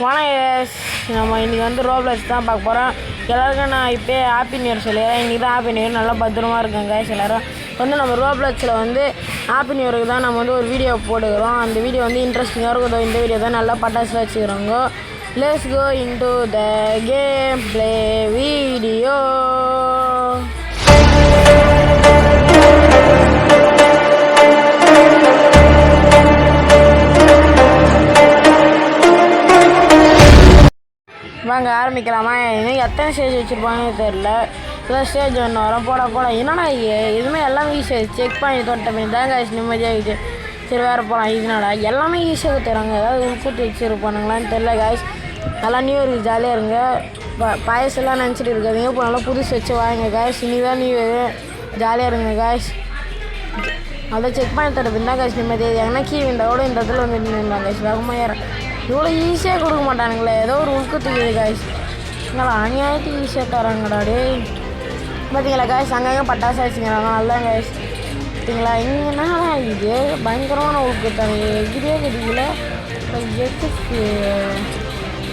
நம்ம இன்றைக்கி வந்து ரோப்ளக்ஸ் தான் பார்க்க போகிறோம். எல்லோருக்கும் நான் இப்போ ஹாப்பி நியூ இயர் சொல்லிடுறேன். இன்றைக்கி தான் ஹாப்பி நியூ இயர், நல்லா பத்திரமா இருக்குங்க கைஸ். எல்லோரும் வந்து நம்ம ரோப்ளக்ஸில் வந்து ஹாப்பி நியூ இயருக்கு தான் நம்ம வந்து ஒரு வீடியோ போட்டுக்கிறோம். அந்த வீடியோ வந்து இன்ட்ரெஸ்டிங்காக இருக்கும். இந்த வீடியோ தான் நல்லா பட்டாசு வச்சுக்கிறோங்க. Let's go into the game play video. வாங்க ஆரம்பிக்கலாமா? இன்னும் எத்தனை ஸ்டேஜ் வச்சுருப்பாங்கன்னு தெரில. இப்போதான் ஸ்டேஜ் ஒன்று வரும். போட என்னடா எதுவுமே எல்லாமே ஈஸியாக செக் பண்ணி தொட்டமே தாங்க நிம்மதியாக இருக்குது. சரி வேறு போகலாம். இதனால எல்லாமே ஈஸியாக தராங்க. ஏதாவது உள்கூட்டி வச்சுருப்பானுங்களான்னு தெரில காய்ஸ். நல்லா நியூ இயருக்கு ஜாலியாக இருங்க. பாயசெல்லாம் நினச்சிட்டு இருக்காதிங்க. இப்போ நல்லா புதுசு வச்சு வாங்க காய்ஸ். இன்றைக்கி நியூ இயர், ஜாலியாக இருங்க காய்ஸ். அதை செக் பண்ணி தரப்பு தான் காய்ஸ் நிம்மதியாக. ஏன்னா கீ விண்டோட இந்த இடத்துல வந்து நின்றுலாம் காய்ஸ். வேகமாக ஏற இவ்வளோ ஈஸியாக கொடுக்க மாட்டானுங்களே. ஏதோ ஒரு உள்குத்துக்குது காய்ஸ். எங்களை அநியாயத்துக்கு ஈஸியாக தராங்கடா டே. பார்த்தீங்களா காய்ஸ், அங்கங்கே பட்டாசு வச்சுக்கிறாங்க. நல்லா காய்ஸ் பார்த்தீங்களா. இங்கன்னா இது பயங்கரமான உள்குத்தாங்க. எகிரியே கிடைக்கல எதுக்கு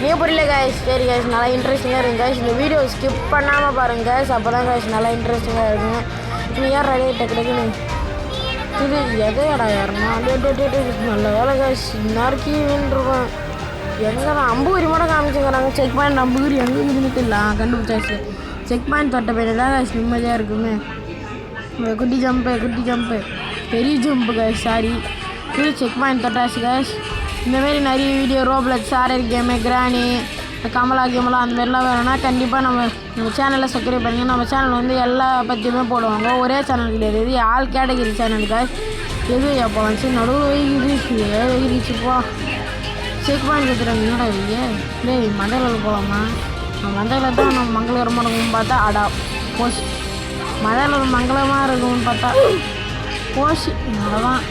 நீ புரியல காய்ஸ். சரி காய்ஸ், நல்லா இன்ட்ரெஸ்டிங்காக இருக்கும் காய்ஸ். இந்த வீடியோ ஸ்கிப் பண்ணாமல் பாருங்கள் காய்ஸ். அப்போ தான் காய்ஸ் நல்லா இன்ட்ரெஸ்டிங்காக இருக்குங்க. நீ யார் ரெடி டக்குன்னு இது எதையடா யாருமா நல்ல வேலை காய்ஸ். நறுக்கி வேண்டிருக்கோம். எங்கே தான் அம்பூரி மட்டும் காமிச்சுக்கிறாங்க. செக் பாயிண்ட் அம்பூரி எங்கே இருக்குன்னு கண்டுபிடிச்சாச்சு. செக் பாயிண்ட் தொட்ட பேர் தான் காய்ஸ் நிம்மதியாக இருக்குமே. குட்டி ஜம்ப்பு பெரிய ஜம்ப்பு காய்ஸ். சாரி, இது செக் பாயிண்ட் தொட்டாச்சு காய்ஸ். இந்தமாரி நிறைய வீடியோ ரோப்ளக்ஸ், ஆர்ஆர் கேமு, கிராணி, கமலா அந்த மாதிரிலாம் வேணும்னா கண்டிப்பாக நம்ம சேனலில் சப்ஸ்கிரைப் பண்ணுங்கள். நம்ம சேனல் வந்து எல்லா பற்றியுமே போடுவாங்க. ஒரே சேனல் கிடையாது, இது ஆல் கேட்டகிரி சேனல் காய்ஸ். எது அப்போ வந்து நடுவு வைகிடுச்சுப்பா. செக் பாயிண்ட் கொடுத்துட்டாங்க. என்னடா இல்லையே டேய், மண்டலில் போகலாமா? மண்டலில் தான் நம்ம மங்களகரமாக இருக்கும்னு பார்த்தா அடா போச்சு. மண்டலில் மங்களமாக இருக்கும்னு பார்த்தா போச்சு. அவ்வளோதான்.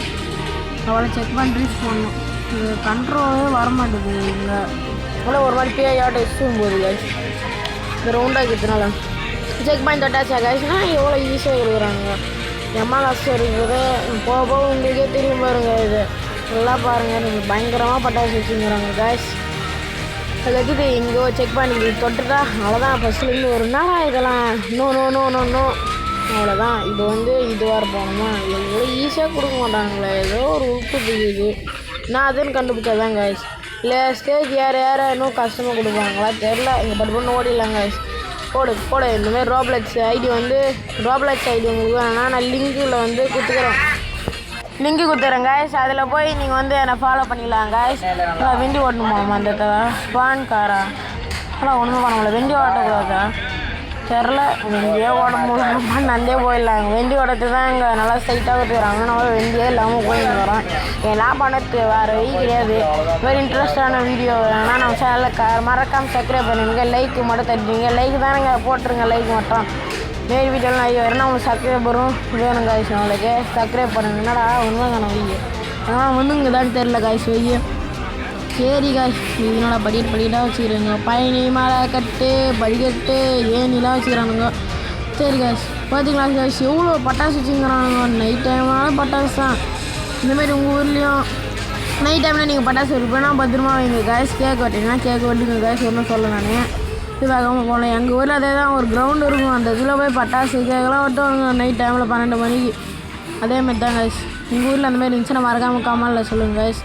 அவ்வளோ செக் பாயிண்ட் ரீச் பண்ணணும். இது கண்ட்ரோலே வரமாட்டேங்குது. இங்கே அவ்வளோ ஒரு மாதிரி பேயாட்ட இஷ்டும் போகுது காய்ஸ். இந்த ரவுண்டாக்கிறதுனால செக் பாயிண்ட் தொட்டாச்சா காய்ஸ்னா எவ்வளோ ஈஸியாக கொடுக்குறாங்க. எம்மா கஷ்டம் இருக்குது. போக உங்களுக்கே தெரியும் பாருங்க. இது நல்லா பாருங்கள். நீங்கள் பயங்கரமாக பட்டாசு வச்சுங்கிறாங்க காய்ஸ். அது வச்சுட்டு இங்கே செக் பண்ணி தொட்டுட்டா அவ்வளோதான். ஃபஸ்ட்லேருந்து ஒரு நாளாக இதெல்லாம் நோ அவ்வளோதான். இது வந்து இதுவாக போகணுமா? எவ்வளோ ஈஸியாக கொடுக்க மாட்டாங்களே. ஏதோ ஒரு உப்பு இருக்குது. நான் அதுன்னு கண்டுபிடிச்சதான் காய்ஸ். இல்லை ஸ்டேஜ் ஏற இன்னும் கஷ்டமாக கொடுப்பாங்களா தெரில. இங்கே பட்டு ஓடிடலாம் காய்ஸ். போடு இந்தமாதிரி ரோப்ளக்ஸ் ஐடி வந்து ரோப்ளக்ஸ் ஐடி உங்களுக்கு வேணும்னா நான் லிங்கில் வந்து லிங்கு கொடுத்துறேன் காய்ஸ். அதில் போய் நீங்கள் வந்து என்னை ஃபாலோ பண்ணிடலாம் காய்ஸ். வெண்டி ஓட்டணும் போகணுமா? அந்த ஸ்பான் காரா ஆனால் ஒன்றுமே பண்ண முடியல. வெண்டி ஓட்டக்கூடாதா தெரில. வெண்டியே ஓட முடியுமா? நந்தே போயிடலாங்க. வெண்டி ஓடத்து தான் இங்கே நல்லா ஸ்ட்ரைட்டாக கொடுத்துக்கிறாங்க. நம்ம வெண்டியே இல்லாமல் போயிட்டு வரோம். எல்லாம் பண்ணது வேறு வழி கிடையாது. வெரி இன்ட்ரெஸ்டான வீடியோ வேணும்னா நம்ம சேனலில் மறக்காமல் சப்ஸ்கிரைப் பண்ணுங்க. லைக்கு மட்டும் தட்டுவீங்க. லைக் தானேங்க போட்டுருங்க. லைக் மட்டும். மேல் வீடியோலாம் நிறைய வேறுனா உங்களுக்கு சப்ஸ்கிரைபரும் வேணும் காய்ஸ். நம்மளுக்கு சப்ஸ்கிரைப் பண்ணுங்க. என்னடா ஒன்றும் வெய்ய ஆனால் ஒன்றுங்க தான் தெரில காய்ஸ். வெய்ய சரி காய்ஸ், இதனால படிக்கட்டாக வச்சுக்கிறாங்க. பயணி மலை கட்டு படிக்கட்டு ஏனிலாம் வச்சுக்கிறானுங்க. சரி காய்ஸ், பார்த்தீங்களா காய்ஸ் எவ்வளோ பட்டாசு வச்சுக்கிறானுங்க. நைட் டைமான பட்டாசு தான். இந்தமாரி உங்கள் ஊர்லேயும் நைட் டைமில் நீங்கள் பட்டாசு இருப்பேன்னா பத்திரமா வைங்க காய்ஸ். கேக் வெட்டிங்கன்னா கேக் வெட்டுங்க காய்ஸ். ஒன்றும் சொல்ல நான் இது வேகமாக போகலாம். எங்கள் ஊரில் அதே தான் ஒரு கிரவுண்டு இருக்கும். அந்த இதில் போய் பட்டாசு கேக்கெல்லாம் வெட்டுவாங்க நைட் டைமில் 12 மணிக்கு. அதேமாரி தான் காய்ஸ். எங்கள் ஊரில் அந்தமாதிரி இருந்துச்சுன்னா மறக்காமல் கமலில் சொல்லுங்கள் காய்ஸ்.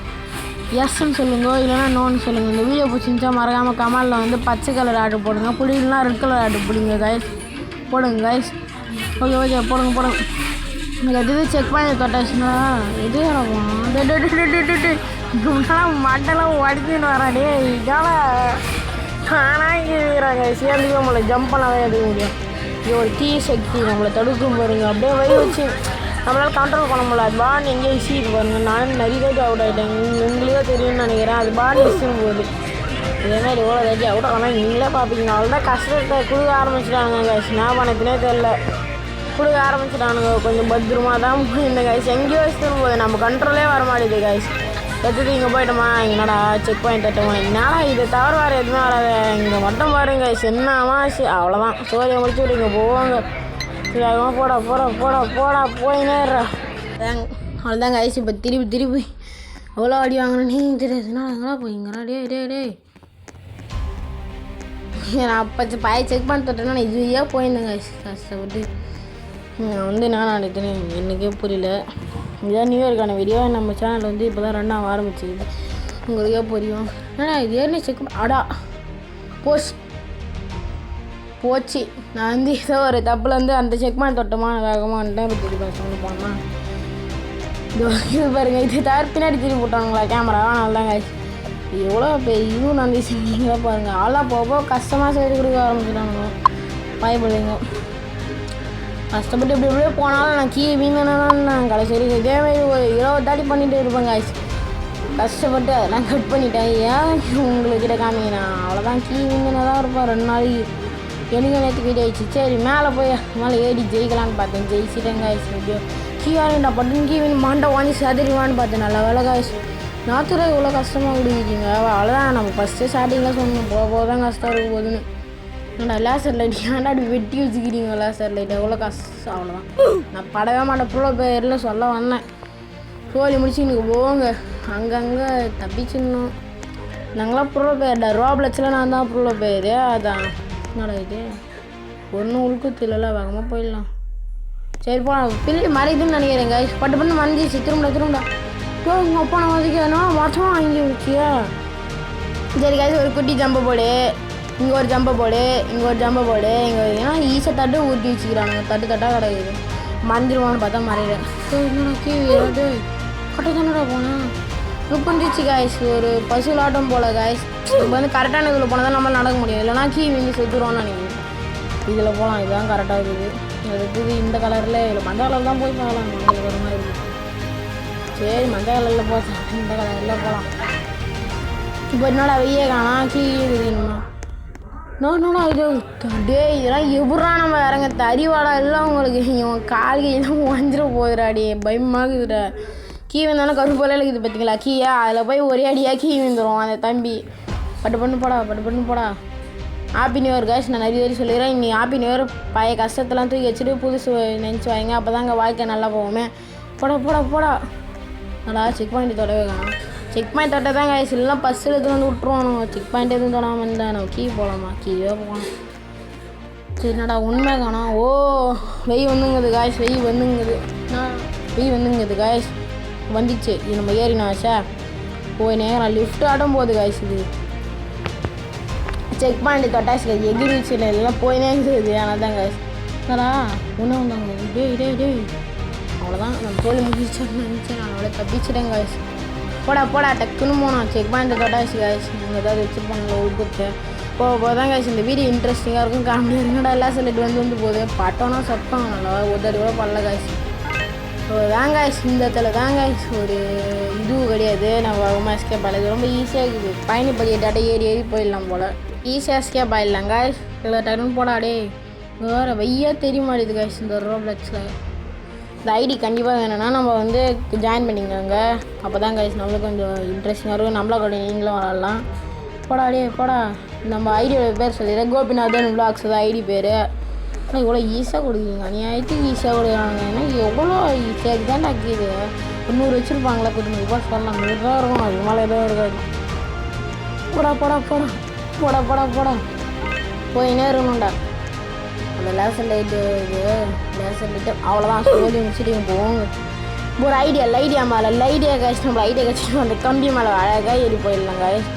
எஸ்ன்னு சொல்லுங்க, இல்லைனா நோன்னு சொல்லுங்கள். இந்த வீடியோ பிடிச்சிருந்துச்சா மறக்காமல் கமலில் வந்து பச்சை கலர் ஆர்டர் போடுங்க. பிடிக்கலாம் ரெட் கலர் ஆர்டர் பிடிங்க காய்ஸ். போடுங்க காய்ஸ். ஓகே போடுங்க. எனக்கு அது செக் பண்ணி தொட்டாச்சுன்னா எது மண்டெல்லாம் உடச்சின்னு வராடே. இதால ஆனால் இருக்கிறாங்க சேர்ந்துக்க நம்மளை ஜம்ப் பண்ணாவே எடுக்க முடியும். இது ஒரு தீ சக்தி நம்மளை தடுக்கும் பாருங்க. அப்படியே வழி வச்சு நம்மளால் கண்ட்ரோல் பண்ண முடியல. அது பாடி எங்கேயோ இசிட்டு பாருங்க. நானும் நிறைய தாட்டி அவுட் ஆகிட்டேன். உங்களுக்கே தெரியும்னு நினைக்கிறேன். அது பாடி இசியும் போகுது. இதேமாதிரி எவ்வளோ தாட்டி அவுட் ஆனால் நீங்களே பார்ப்பீங்க. அவ்வளோதான் கஷ்டத்தை கொடுக்க ஆரம்பிச்சிட்டானுங்க காய்ஸ். நான் பண்ணத்தினே தெரில. கொடுக்க ஆரம்பிச்சிட்டானுங்க. கொஞ்சம் பத்திரமா தான் இந்த காய்ஸ். எங்கேயோ வச்சுட்டு போகுது. நம்ம கண்ட்ரோலே வர மாட்டேது காய்ஸ். எடுத்துட்டு இங்கே போயிட்டோமா? என்னடா செக் பாயிண்ட் தட்டோமா? என்னடா இதை தவிர வேறு எதுவுமே வராது. இங்கே மட்டும் பாருங்க காய்ஸ். என்னமா அவ்வளோதான். சோரியை முடிச்சு விட்டு இங்கே போவாங்க. போடா போயினேறா. அவ்வளோதான் காய்ஸ். இப்போ திருப்பி அவ்வளோ அடி வாங்கினா நீங்கள் தெரியாதுன்னா அங்கெல்லாம் போய்ங்கடா. டே நான் அப்போ பாய செக் பண்ணி தொட்டேன்னா நான் இதுவே போயிருந்தேங்க கஷ்டப்பட்டு. நான் வந்து நான் நினைத்தேன் எனக்கே புரியல. இதான் நியூ இயர்க்கான வீடியோ நம்ம சேனல் வந்து இப்போ தான் ரன் ஆக ஆரம்பிச்சிது. உங்களுக்கே புரியும். ஏன்னா இது ஏன்னு செக் அடா போச்சு. நான் வந்து ஏதோ ஒரு தப்பில் வந்து அந்த செக் பண்ணி தொட்டோமா வேகமாக வந்துட்டேன். இப்போ திருப்பி சொல்லி போனோமா இது பாருங்கள். இது தவிர பின்னாடி திருப்பி போட்டாங்களா கேமரா நல்லாதாங்க. எவ்வளோ இதுவும் நன்றி செஞ்சீங்களா பாருங்கள். ஆளாக போக கஷ்டமாக செய்து கொடுக்க ஆரம்பிச்சிட்டாங்க. பயப்படுவீங்க கஷ்டப்பட்டு இப்படி இப்படியே போனாலும் நான் வீணனாலும் நான் கடைசி வரைக்கும் இதேமாதிரி ஒரு 20 தாட்டி பண்ணிகிட்டு இருப்பேங்க. கஷ்டப்பட்டு அதெல்லாம் கட் பண்ணிட்டேன். ஏன் உங்களுக்கிட்ட காமிங்கண்ணா அவ்வளோதான். வீணனாக தான் இருப்பேன் 2 நாளைக்கு. எனக்கு நேற்று வீடியோ ஆயிடுச்சு. சரி மேலே போய் மேலே ஏறி ஜெயிக்கலான்னு பார்த்தேன். ஜெயிச்சிட்டேங்க ஆயிடுச்சு. எப்படியோ கீழே பட்டன் வீண் மாண்டை வாங்கி சதறிவான்னு பார்த்தேன். நல்லா வேலை காய்ச்சி நாற்றுல இவ்வளோ கஷ்டமாக கொடுக்குறீங்க. அவ்வளோதான் நம்ம ஃபஸ்ட்டு ஸ்டார்டிங்கில் சொன்னோம் போக தான் கஷ்டம் இருக்க போகுதுன்னு. ஏன்னா லேசர் லைட் ஏன்டா அப்படி வெட்டி வச்சுக்கிறீங்க லேசர் லைட் எவ்வளோ கஷ்டம். அவ்வளோதான் நான் படவே மாட்டேன். ப்ரோ பேரில் சொல்ல வந்தேன். சோழி முடிச்சு இன்னைக்கு போங்க அங்கங்கே தப்பிச்சிடணும். நாங்களாம் ப்ரோ பேர்டா ரோப்ளெக்ஸில் நான் தான் ப்ரோ பேர். அதான் என்னடா இது ஒன்றும் உள்குத்தில வேகமாக போயிடலாம். சரி போ பில்லு மறையுதுன்னு நினைக்கிறேங்க. பட்டு பண்ணு மறைஞ்சிச்சு. திரும்படா உங்கள் அப்பா நான் வதைக்கா மொத்தமாக வாங்கி வச்சியா. சரி காய்ச்சி ஒரு குட்டி ஜம்பை போடு, இங்கே ஒரு ஜம்பை போடு, இங்கே ஒரு ஜம்பை போடு, இங்கே ஏன்னா ஈஸை தட்டு ஊற்றி வச்சுக்கிறானுங்க. தட்டாக கிடையாது. மறந்துடுவான்னு பார்த்தா மறையில. என்னடா கட்ட தானடா போனேன். புரிஞ்சிச்சு காய்ஸ். ஒரு பசுலாட்டம் போல் காய்ஸ். இப்போ வந்து கரெக்டான இதில் போனால் தான் நம்மளால் நடக்க முடியும். இல்லைனா வீங்கி செத்துருவோம்னு நினைக்கிறேன். இதில் போகலாம். இதுதான் கரெக்டாக இருக்குது. இருக்குது இந்த கலரில் இதில் மஞ்சள் கலர் தான் போய் போகலாம். மஞ்சள் கலர் மாதிரி இருக்குது. சரி மஞ்சள் கலரில் போச்சா இந்த கலரில் போகலாம். இப்போ என்னடா வெய்ய காணா இருக்குதுங்கண்ணா. நோடா இது டே இதெல்லாம் எப்படா நம்ம இறங்க தறிவாடா எல்லாம் உங்களுக்கு இவன் கால் கையெல்லாம் வந்துட போகுதுடாடி பயமாகுதுடா. வந்தானே கருப்பு போல இருக்குது பார்த்தீங்களா கீயா அதில் போய் ஒரே அடியாக வந்துடும் அந்த தம்பி. பட்டு பண்ணு போடா. Happy new year guys. நான் நிறைய பேர் சொல்லிடுறேன். இன்னி ஹாப்பி நியூ இயர் பழைய கஷ்டத்தெல்லாம் தூக்கி வச்சுட்டு புதுசு நினச்சி வாங்க. அப்போ தான் அங்கே வாழ்க்கை நல்லா போவோமே. போடா நல்லா செக் பாயிண்ட் தொடவே காணும். செக் பாயிண்ட் தொட்ட தான் காய்ஸ். இல்லைனா பஸ்ஸில் எடுத்து வந்து விட்ருவானுங்க. செக் பாயிண்ட் எதுவும் தொடாமல் இருந்தால் நம்ம போகலாமா கீவே போகலாம். சரி என்னடா உண்மை காணும். வெய் வந்துங்குது காய்ஸ். வெய் வந்துங்குது காய்ஸ். வந்துச்சு இது நம்ம ஏறினாச்சா போய் நேரம் லிஃப்ட் ஆட்டும் போகுது காய்ஸ். இது செக் பாயிண்ட் தொட்டாச்சு எகிரிச்சு எல்லாம் போயினே இருக்குது. ஆனால் தான் காய்ஸ் என்னடா ஒன்றும் வந்தாங்க. டே அவ்வளோதான் நம்ம தோல் முடிச்சேன்னு நினச்சேன். நான் அவ்வளோ தப்பிச்சிட்டேன் காய்ஸ். போடா டக்குன்னு போனோம். செக் பாயிண்ட் தொட்டாச்சு காய்ஸ். நீங்கள் ஏதாவது வச்சுருப்பாங்களோ உள்குத்து போக தான் காய்ஸ். இந்த வீடியோ இன்ட்ரெஸ்டிங்காக இருக்கும். காமெடியாக இருக்குடா எல்லாம் சொல்லிட்டு வந்து போகுது. பட்டோன்னா சத்தம் நல்லா உதறி கூட படல காய்ஸ். வேங்காய்ஸ் இந்த இடத்துல வேங்காய்ஸ் ஒரு இதுவும் கிடையாது. நம்ம வேகமாக எஸ்கேப் ஆகல. ரொம்ப ஈஸியாக இருக்குது. பயணிப்படி டாட்டா ஏறி போயிடலாம் போல். ஈஸியாக எஸ்கேப் ஆகிடலாம் காய்ஸ். இதில் டக்குன்னு போடாடே வேறு வெய்யா தெரிய மாட்டேது காய்ஸ். இந்த ரோப்ளெக்ஸில் இந்த ஐடி கண்டிப்பாக வேணும்னா நம்ம வந்து ஜாயின் பண்ணிக்கோங்க. அப்போ தான் காய்ஸ் நம்மளுக்கு கொஞ்சம் இன்ட்ரெஸ்டிங்காக இருக்கும். நம்மளோட நீங்களும் விளாட்லாம். போடா நம்ம ஐடியோட பேர் சொல்லிடுறேன். கோபிநாதன் விளாக்ஸ் தான் ஐடி பேர். ஆனால் இவ்வளோ ஈஸியாக கொடுக்குறீங்க. அநியாயத்துக்கு ஈஸியாக கொடுக்குறாங்க. ஏன்னா எவ்வளோ ஈஸியாக தான் ஆக்கிது. 100 வச்சுருப்பாங்களா கொஞ்சம் ரூபா சொல்லலாம். 100 ரூபா இருக்கும். அது மேலே எதுவும் இருக்காது. போடா போயினே இருக்கணும்டா. அந்த லேசர் லைட்டு அவ்வளோதான் சொல்லி முடிச்சுட்டு போவோங்க. ஒரு ஐடியா மேலே காய்ச்சி நம்ம ஐடியா கழிச்சிட்டு அந்த கம்பி மேலே அழகாக ஏறி போயிடலாம் காய்ச்சி.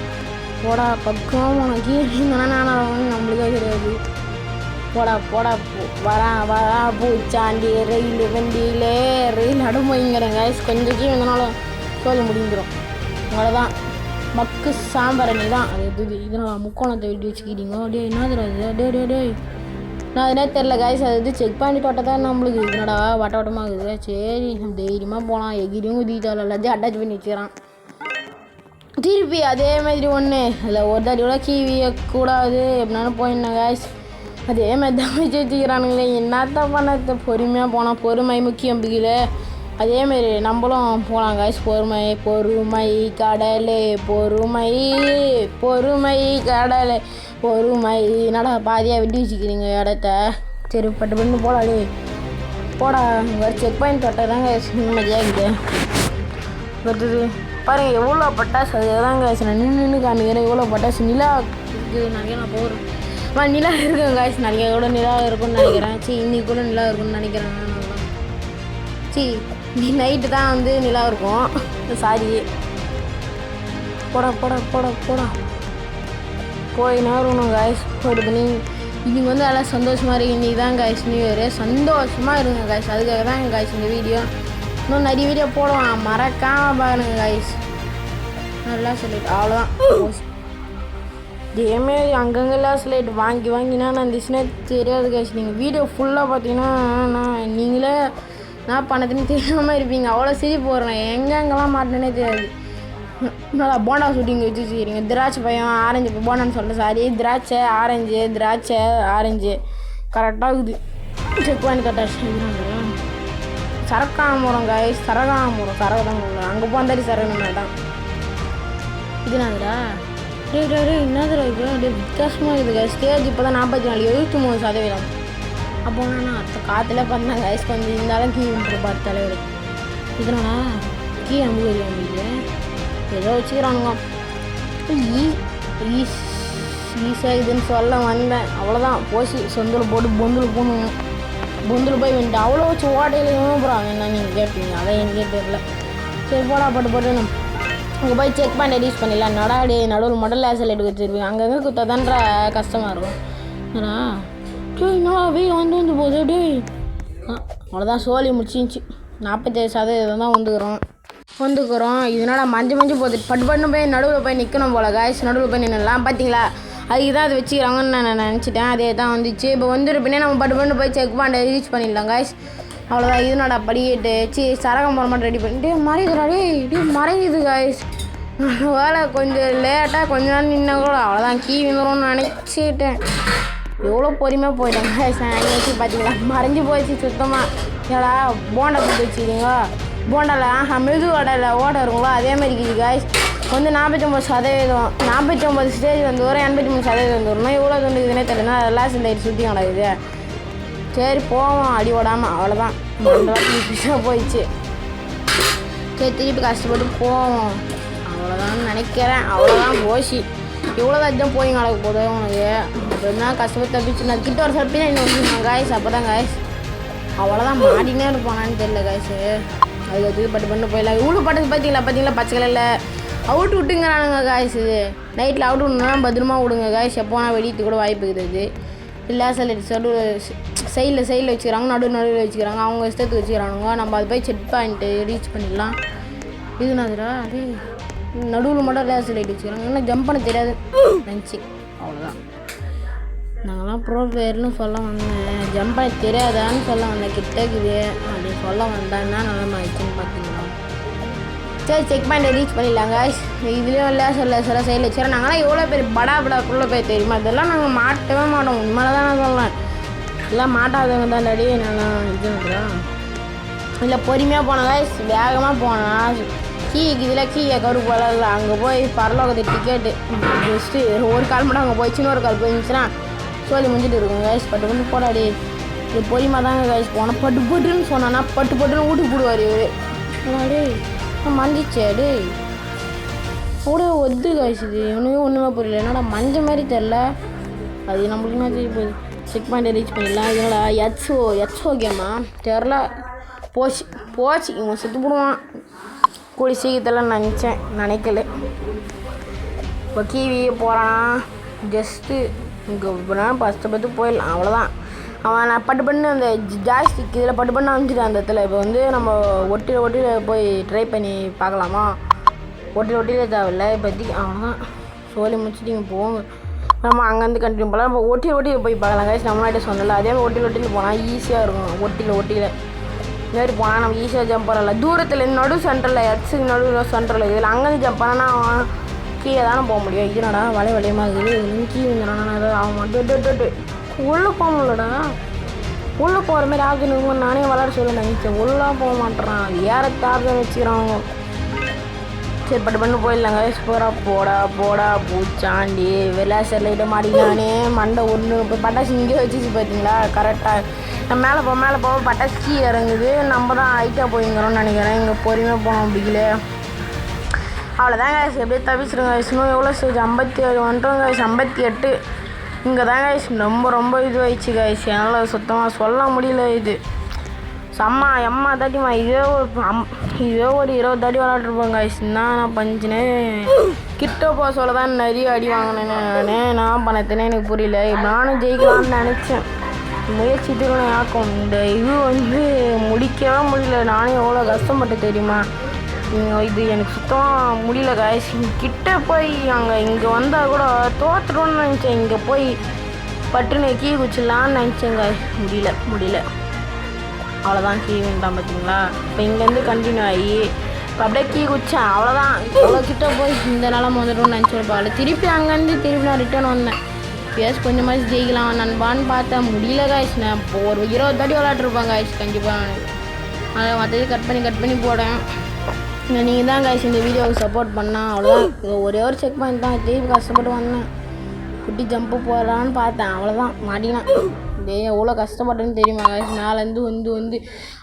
போடா பக்கம் உனக்கு நானும் நம்மளுக்கே கிடையாது. போடா வரா பூச்சாண்டி ரயில் வண்டியிலே ரயில் நடுமைங்கிறேன் காய்ஸ். கொஞ்சம் வந்தனாலும் சோழ முடிஞ்சிடும். அவ்வளோதான் மக்கு சாம்பரணி தான் அது. இதனால் முக்கோணத்தை வெட்டி வச்சுக்கிட்டீங்க. என்னது டே நான் அதனே தெரில காய்ஸ். அது செக் பண்ணி தொட்ட தான் நம்மளுக்கு என்னடா வட்டமாக இருக்குது. சரி தைரியமாக போகலாம். எகிரியும் உதிக்கிட்டாலும் எல்லாத்தையும் அட்டாச் பண்ணி வச்சுக்கிறான். திருப்பி அதே மாதிரி ஒன்று அதில் ஒரு தாடியோட கூடாது எப்படினாலும் போயிடணும் காய்ஸ். அதே மாதிரி தான் வச்சுக்கிறானுங்களே. என்னத்தான் பண்ண பொறுமையாக போனால் பொறுமை முக்கியம் பிகில. அதேமாரி நம்மளும் போகலாம் காய்ஸ். பொறுமை கடலை என்னடா பாதியாக வெட்டி வச்சுக்கிறீங்க இடத்த. சரி பட்டு பண்ணு போடா வேறு செக் பாயிண்ட் தொட்டதாங்க நிம்மதியாக இருக்குது. வருது பாருங்கள் எவ்வளோ பட்டாசு. அதுதாங்க நான் நின்று காமிக்கிறேன். எவ்வளோ பட்டாசு நிலா இருக்குது நிறைய. நான் போகிறேன் நிலா இருக்கும் காய்ஸ், நாளைக்கு கூட நிலா இருக்கும்னு நினைக்கிறேன். இன்னைக்கு கூட நிலா இருக்கும்னு நினைக்கிறேன். நைட்டு தான் வந்து நிலா இருக்கும். சாரி, போடா போடா போடா போடா போய் நேரணும் காய்ஸ். போயிட்டு பண்ணி இன்றைக்கி வந்து எல்லாம் சந்தோஷமாக இருக்குது. இன்றைக்கி தான் காய்ஸ் நியூ இயர். சந்தோஷமாக இருங்க காய்ஸ். அதுக்காக தான் காய்ஸ் இந்த வீடியோ. இன்னும் நிறைய வீடியோ போடுவான், மறக்காமல் பாருங்க காய்ஸ். நல்லா சொல்லிட்டு அவ்வளோதான். இதேமாரி அங்கங்கெல்லாம் ஸ்லைட் வாங்கினா நான் இருந்துச்சுன்னா தெரியாது காய்ஸ். நீங்கள் வீடியோ ஃபுல்லாக பார்த்தீங்கன்னா நீங்களே நான் பண்ணதுன்னு தெரியாமல் இருப்பீங்க. அவ்வளோ சிரிப்பு போடுறேன். எங்கெங்கெல்லாம் மாட்டினே தெரியாது. நல்லா போண்டா ஷூட்டிங் வச்சு வச்சுக்கிறீங்க. திராட்சை பழம் ஆரஞ்சு போண்டான்னு சொல்கிறேன், சாரி. திராட்சை ஆரஞ்சு கரெக்டாக இருக்குது. செக் பண்ணி கரெக்டாக சரக்கானபுரம் காய்ஸ். சரகானபுரம் அங்கே போந்தாடி சரகணும் தான். இதுனாதுடா என்னதுடா இது? அப்படியே வித்தியாசமாக இருக்குது காய்ஸ். ஸ்டேஜ் இப்போ தான் 74 அப்போ நான் அடுத்த காற்றுல பார்த்தேன் காய்ஸ். கொஞ்சம் இருந்தாலும் கீ விட்டுருப்பார் தலைவர். இதனாடா கீ அம்புது ஏதோ வச்சுக்கிறானுங்க. ஈஸியாக இதுன்னு சொல்ல வந்தேன், அவ்வளோதான். போச்சு சொந்தில் போட்டு பொந்தில் போகணும். பொந்தில் போய் வந்துட்டு அவ்வளோ வச்சு ஓட்டையிலையும் போகிறாங்க. என்ன நீங்கள் கேட்பீங்க, அதை எனக்கே தெரியல. சரி போடா போட்டு அங்கே போய் செக் பண்ணி யூஸ் பண்ணிடலாம். நடாடி நடுவில் மட்டும் லேசல் எடுக்க வச்சுருப்பீங்க. அங்கங்கே குத்தாதான்ற கஷ்டமாக இருக்கும். ஏன்னா என்னடா வெயில் வந்து போகுது டே. அவ்வளோதான், சோழி முடிச்சிச்சு. 47% தான் வந்துக்கிறோம். இதனால மஞ்சு போகுது. பட்டு போய் நடுவில் போய் நிற்கணும் போல் காய்ஸ். நடுவில் போய் நின்றுலாம் பார்த்தீங்களா? அதுக்கு தான் அது வச்சுக்கிறாங்கன்னு நான் நினச்சிட்டேன். அதே தான் வந்துச்சு. இப்போ வந்துருப்பினே நம்ம பட்டு போய் செக் பண்ண ரீச் பண்ணிடலாம் காய்ஸ். அவ்வளோதான். இதுனாடா படிக்கிட்டு சரகம் போகிற மட்டும் ரெடி பண்ணிட்டு மறையுது காய்ஸ். வேலை கொஞ்சம் லேட்டாக கொஞ்ச நேரம் நின்னா கூட அவ்வளோதான் கீ விழுந்துரும்னு நினச்சிட்டேன். எவ்வளோ பொறுமையாக போயிட்டேன் காய்ஸ். நான் வச்சு பார்த்தீங்களா மறைஞ்சி போயிடுச்சு சுத்தமாக. ஏடா போண்டா போட்டு வச்சுக்கிங்க. போண்டாவில் மெது வடையில் ஓட்டை இருக்குங்களோ அதேமாதிரி இருக்குது காய்ஸ். வந்து 49%, 49 ஸ்டேஜ் வந்து வரும், 83% வந்து வரணும். எவ்வளோ துண்டு இதுனே தெரியல. அதெல்லாம் சில சுற்றி கிடக்குது. சரி போவோம் அடி ஓடாமல். அவ்வளோதான், 2 வாட்டி போயிடுச்சு. சரி திருப்பி கஷ்டப்பட்டு போவோம். அவ்வளோதான் நினைக்கிறேன். அவ்வளோதான் போச்சு. இவ்வளோதான் இதுதான் போய் நடக்க போதும் உனக்கு. அப்படின்னா கஷ்டப்பட்டு தப்பிச்சு நான் கிட்ட ஒரு சப்பினா இன்னும் வந்துருந்தேன் காய்ஸ். அப்போ தான் காய்ஸ் அவ்வளோதான் மாட்டினே இருப்பானான்னு தெரியல காய்ஸ். அதுக்கு பட்டு போயிடலாம். இவ்வளோ பட்டது பார்த்தீங்களா பச்சை கலரில் அவுட் விட்டுங்கிறானுங்க காய்ஸ். இது நைட்டில் அவுட் விடணுன்னா பத்திரமா விடுங்க காய்ஸ். எப்போனா வெடித்து கூட வாய்ப்பு இருக்குது. இல்லை சைடில் வச்சுக்கிறாங்க, நடுவில் வச்சுக்கிறாங்க. அவங்க இஷ்டத்துக்கு வச்சுக்கிறானுங்க. நம்ம அதை போய் செக் பாயிண்ட்டு ரீச் பண்ணிடலாம். இதுனாதுடா அது நடுவில் மட்டும் லேஸ் லைட் வச்சுக்கிறாங்க. இன்னும் ஜம்ப் பண்ண தெரியாது நினச்சி. அவ்வளோதான். நாங்கள்லாம் ப்ரோ பிளேயர்னு சொல்ல வந்தேன். ஜம்ப் பண்ண தெரியாதான்னு சொல்ல வந்தேன். கிட்டக்குது அப்படின்னு சொல்ல வந்தேன்னா நல்லா ஆயிடுச்சுன்னு பார்த்தீங்களா. சரி செக் பாயிண்ட் ரீச் பண்ணிடலாங்க. இதுலேயும் லேசர் சைடில் வச்சுக்கிறோம். நாங்களாம் எவ்வளோ பேர் படாக்குள்ளே போய் தெரியுமா? இதெல்லாம் நாங்கள் மாட்டவே மாட்டோம். உண்மையில தான் நான் சொல்லுவேன். எல்லாம் மாட்டாதவங்க தான் டாடி. நல்லா இதுதான் இல்லை பொறுமையாக போனாங்க. வேகமாக போனால் இதில் கீழே கரு போல இல்லை. அங்கே போய் பரலோகத்து டிக்கெட்டு ஜஸ்ட்டு ஒரு கால் மட்டும் அங்கே போய் சின்ன ஒரு கால் போயிருந்துச்சுன்னா சொல்லி முடிஞ்சிட்டு இருக்குங்க காய்ஸ். பட்டு போடாடி இது பொறுமையாக தாங்க காய்ஸ் போனோம். பட்டுன்னு சொன்னான்னா பட்டுன்னு வீட்டுக்கு போடுவார் இவர். டே மஞ்சிச்சே டே கூட ஒத்து காய்ஸ். இது ஒன்றுமே புரியல. என்னடா மஞ்சள் மாதிரி தெரில. அது நம்மளுக்குமே தெரிய போகுது. செக் பாயிண்ட் ரீச் பண்ணிடலாம். இதனால் எச்ஓ கேமா தெரில. போச்சு இவன் செத்து போடுவான் கூடி சீக்கிரத்தில் நினைக்கல. இப்போ கீவியே போகிறானா ஜஸ்ட்டு இங்கே ஃபஸ்ட்டு போயிடலாம். அவ்வளோதான். அவன் நான் பட்டு அந்த ஜாய்ஸ்டிக் இதில் பட்டு அனுப்பிச்சிட்டான் அந்த இடத்துல. இப்போ வந்து நம்ம ஒட்டியில் போய் ட்ரை பண்ணி பார்க்கலாமா? ஒட்டியில் தேவையில்லை இப்போதைக்கு. அவ்வளோதான் சோழி முடிச்சுட்டு இங்கே போவோங்க. நம்ம அங்கேருந்து கண்டினியூ பண்ணலாம். நம்ம ஒட்டியில் போய் பார்க்கலாம் காய்ஸ். நம்ம முன்னாடி சொன்னல அதே மாதிரி ஒட்டியில் போனால் ஈஸியாக இருக்கும். ஒட்டியில் மாரி போனால் நம்ம ஈஸியாக ஜம்ப் பண்ணலாம். தூரத்தில் நடு சென்டரில் நடுவில் சென்டரில் இதில் அங்கேருந்து ஜம்ப் பண்ணால் கீழே தானே போக முடியும். இதுனடா வளையமாக இருக்குது. கீழே வந்துடானா ஏதாவது ஆகும் மாட்டேன். உள்ளே போக முடியலடா. உள்ளே போகிற மாதிரி ஆகுதுன்னு நானே விளாட சொல்ல நினச்சேன். உள்ளே போக மாட்டேறான். அது ஏறத்து ஆகுதுன்னு வச்சுக்கிறாங்க. சரி பட்டு போயிடலாங்க. போடா பூச்சாண்டி விளாசர் லைட்டை மாட்டினானே மண்டை ஒன்று. இப்போ பட்டாசு இங்கே வச்சுச்சு பார்த்தீங்களா கரெக்டாக. நான் மேலே போக பட்டாசு கீ இறங்குது. நம்ம தான் ஹைட்டாக போய்ங்கிறோம்னு நினைக்கிறேன். இங்கே பொறுமையாக போனோம் பிடிக்கல. அவ்வளோதாங்க எப்படியே தவிச்சிருங்க. இன்னும் எவ்வளோ ஸ்டேஜ் 57 வந்துட்டோங்க. 58 இங்கே தான் கைஸ் ரொம்ப இதுவாயிடுச்சு கைஸ். என்னால் சுத்தமாக சொல்ல முடியல. இது எம்மா தாட்டிமா இதே ஒரு 20 தாட்டி விளாட்ருப்போம் கைஸ். நான் பஞ்சுனே கிட்ட போக சொல்ல தான் நிறைய அடி வாங்கினேன். நான் பண்ணத்தேனே எனக்கு புரியல. நானும் ஜெயிக்கலாம்னு நினச்சேன். முயற்சிட்டு ஆக்கும். இந்த இது முடிக்கவே முடியல. நானே எவ்வளோ கஷ்டப்பட்டு தெரியுமா. இது எனக்கு சுத்தமாக முடியல காய்ஸ். கிட்டே போய் இங்கே வந்தால் கூட தோற்றுட்டோன்னு நினச்சேன். இங்கே போய் பட்டுன்னு கீ குச்சிடலான்னு நினச்சேன் காய்ஸ். முடியல அவ்வளோதான். கீ வேண்டாம் பார்த்தீங்களா. இப்போ இங்கேருந்து கண்டினியூ ஆகி இப்போ அப்படியே கீ குச்சேன். அவ்வளோதான். அவ்வளோ கிட்டே போய் இந்த நிலம வந்துட்டோம்னு நினச்சிருப்பாள். திருப்பி அங்கேருந்து நான் ரிட்டர்ன் வந்தேன். பேஸ் கொஞ்சமாச்சு ஜெயிக்கலாம் நண்பான்னு பார்த்தேன். முடியல காய்ஸ். நான் இப்போ ஒரு 20 தாட்டி விளாட்ருப்பேன் காய்ஸ் கண்டிப்பாக. அதை மற்றது கட் பண்ணி போடேன். நீங்கள் தான் காய்ஸ் இந்த வீடியோவுக்கு சப்போர்ட் பண்ணால் அவ்வளோதான். ஒரே ஒரு செக் பாயிண்ட் தான். திருப்பி கஷ்டப்பட்டு வந்தேன். குட்டி ஜம்ப்பு போடலான்னு பார்த்தேன். அவ்வளோதான் மாட்டினேன். எவ்வளோ கஷ்டப்பட்டேன்னு தெரியுமா காய்ஸ். நாலேருந்து வந்து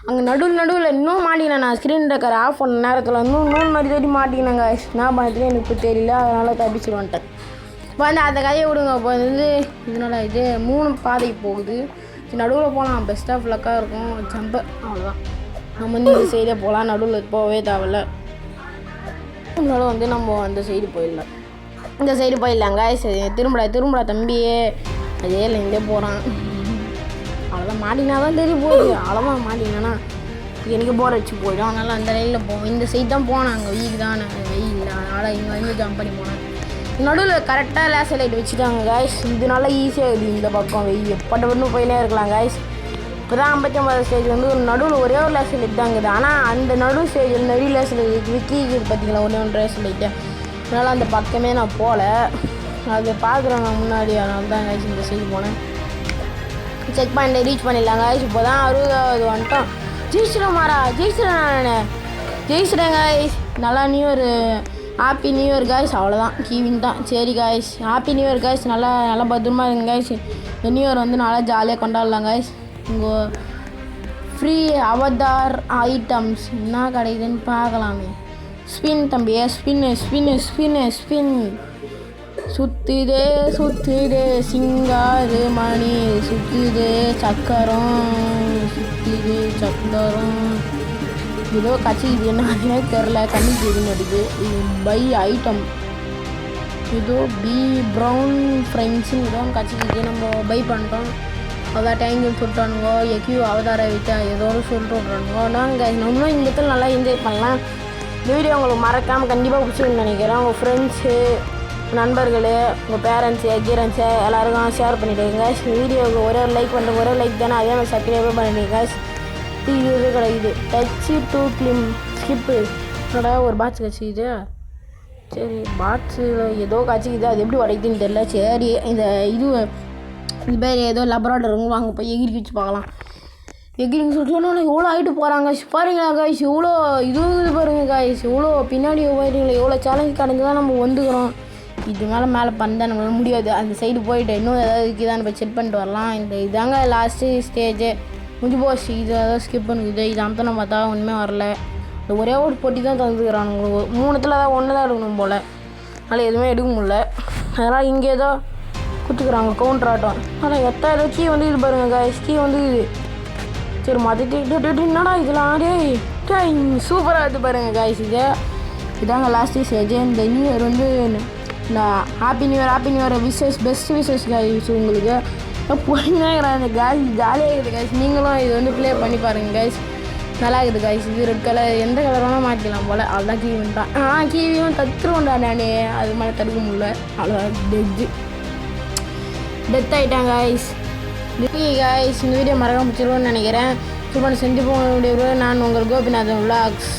அங்கே நடுவில் இன்னும் மாட்டினேன். நான் ஸ்க்ரீன் ரெக்கார் ஆஃப் பண்ண நேரத்தில் இன்னும் மாதிரி தேடி மாட்டினேன் காய்ஸ். நான் பண்ணதுலேயே எனக்கு தெரியல. அதனால் தப்பிச்சுட்டு வந்துட்டேன். இப்போ அந்த கதையை விடுங்க. இப்போ இதனால் இது 3 பாதை போகுது. நடுவில் போகலாம். பெஸ்ட் ஆஃப் லக்காக இருக்கும். ஜம்பு அவ்வளோதான். நம்ம இந்த சைடே போகலாம். நடுவில் போகவே தேவையில்ல. அதனால நம்ம அந்த சைடு போயிடலாம். இந்த சைடு போயிடலாங்க. சரி திரும்படா தம்பியே. அதே லைன்லேயே போகிறான். அவ்வளோதான். மாட்டினா தான் தெரிய போகுது. அவ்வளோதான். மாட்டினா எனக்கு போர் வச்சு போயிடும். அதனால் அந்த லைனில் போவோம். இந்த சைடு தான் போனேன். அங்கே வெயில் தான் வெயில். அதனால் இங்கே வந்து ஜம்ப் பண்ணி போனேன். நடுவில் கரெக்டாக லேசர் லைட் வச்சுட்டாங்க காய்ஸ். இதனால ஈஸியாக இருக்குது. இந்த பக்கம் வெயில் எப்போ போயினே இருக்கலாம் காய்ஸ். இப்போ தான் 59 ஸ்டேஜ் வந்து ஒரு நடுவில் ஒரே ஒரு லேசர் லைட் தான் இருக்குது. ஆனால் அந்த நடு ஸ்டேஜில் நிறைய லேசர் லைட் விக்கிது பார்த்தீங்களா. ஒன்று லேசர் லைட்டு. அதனால் அந்த பக்கமே நான் போகல. அது பார்க்குறேன் நான் முன்னாடி. அதனால தான் காய்ஸ் இந்த சைடு போனேன். செக் பாயிண்ட்டை ரீச் பண்ணிடலாம் காய்ஸ். இப்போ தான் 60வது வந்துட்டோம். ஜெயிச்சிட்டேன் காய்ஸ். நல்லா ஹாப்பி நியூ இயர் காய்ஸ். அவ்வளோதான். கீவின் தான். சரி guys. Happy new year guys. நல்லா பத்திரமா இருங்க காய்ஸ். இந்த நியூ இயர் வந்து நல்லா ஜாலியாக கொண்டாடலாம் காய்ஸ். இங்கே ஃப்ரீ அவதார் ஐட்டம்ஸ் என்ன கிடைக்குதுன்னு பார்க்கலாமே. ஸ்பின் தம்பியே. ஸ்பின் சுற்றுதே சிங்காரு மணி சுற்றுதே சக்கரம் ஏதோ கட்சிக்குது. என்ன தெரில. கண்ணுக்கு எதுன்னு இருக்குது. இது பை ஐட்டம் ஏதோ ப்ரௌன் ஃப்ரெண்ட்ஸுன்னு ஏதோ கட்சிக்குது. நம்ம பை பண்ணிட்டோம். அதான் டைம் சொல்லிட்டானுங்கோ. எக்யூ அவதார விட்டா ஏதோ சொல்லிட்டு விட்றானுங்கோ. நாங்கள் நம்மளும் இந்த இடத்துல நல்லா என்ஜாய் பண்ணலாம். இந்த வீடியோ உங்களுக்கு மறக்காமல் கண்டிப்பாக பிடிச்சிருக்குன்னு நினைக்கிறேன். உங்கள் ஃப்ரெண்ட்ஸு நண்பர்கள் உங்கள் பேரண்ட்ஸு கீரன்ஸு எல்லாருக்கும் ஷேர் பண்ணிவிடுங்க. இந்த வீடியோவுக்கு ஒரே ஒரு லைக் பண்ணுறேன். ஒரே லைக் தானே. அதே மாதிரி சப்ஸ்கிரைபே பண்ணிடுங்க. இது கிடைக்குது. டச்சு டூ கிளிம் ஸ்கிப்பு என்னோட ஒரு பாட்ச் கட்சிக்குது. சரி பாட்ஸில் ஏதோ கட்சிக்குது. அது எப்படி உடைக்குதுன்னு தெரில. சரி இது பேர் ஏதோ லெபராட்டருங்க. வாங்க போய் எகிரி வச்சு பார்க்கலாம். எகிரிங்க சொல்லிட்டு எவ்வளோ ஆகிட்டு போகிறாங்க பாருங்களா காய்ஸ். எவ்வளோ இது பாருங்க காய்ஸ். எவ்வளோ பின்னாடி போயிட்டீங்களா. எவ்வளோ சேலஞ்ச் கடந்து தான் நம்ம வந்துக்கிறோம். இது மேலே பண்ண நம்மளால் முடியாது. அந்த சைடு போயிட்டு இன்னும் ஏதாவது இருக்குதான்னு போய் செக் பண்ணிட்டு வரலாம். இதாங்க லாஸ்ட்டு ஸ்டேஜு முடிஞ்சு போச்சு. இது ஏதாவது ஸ்கிப் பண்ணுது. இது அமுத்தனை பார்த்தா ஒன்றுமே வரல. இந்த ஒரே ஒரு போட்டி தான் தந்துக்கிறானுங்க. 3த்தில் தான் 1 தான் எடுக்கணும் போல். அதனால் எதுவுமே எடுக்க முடியல. அதனால் இங்கே ஏதோ கொடுத்துக்குறாங்க கவுண்டர் ஆட்டம். ஆனால் ஏதோ கீ வந்து இது பாருங்கள் காய்ஸ். கீ வந்து இது சரி மாற்றிட்டு என்னடா இதெல்லாம் சூப்பராக இது பாருங்கள் காய்ஸ். இதாங்க லாஸ்ட்டு ஸ்டேஜ். இந்த நியூ இயர் வந்து நான் happy new year best wishes guys. உங்களுக்கு போயினாங்கிறாங்க காய்ஸ். ஜாலியாக இருக்குது காய்ஸ். நீங்களும் இது வந்து ப்ளே பண்ணி பாருங்கள் காய்ஸ். நல்லா இருக்குது காய்ஸ். இது ரெட் கலர் எந்த கலர் வேணால் மாற்றிக்கலாம் போல். அதுதான் கீவி தான். கீவியும் தத்துருவோண்டா நானே. அது மேலே தடுக்க முடியல. அவ்வளோதான் டெத் ஆகிட்டாங்க காய்ஸ். காய்ஸ் இந்த வீடியோ மறக்காம பிடிச்சிருவோன்னு நினைக்கிறேன். சூப்பர் செஞ்சு போக நான் உங்கள் கோபிநாதன் விலாக்ஸ்.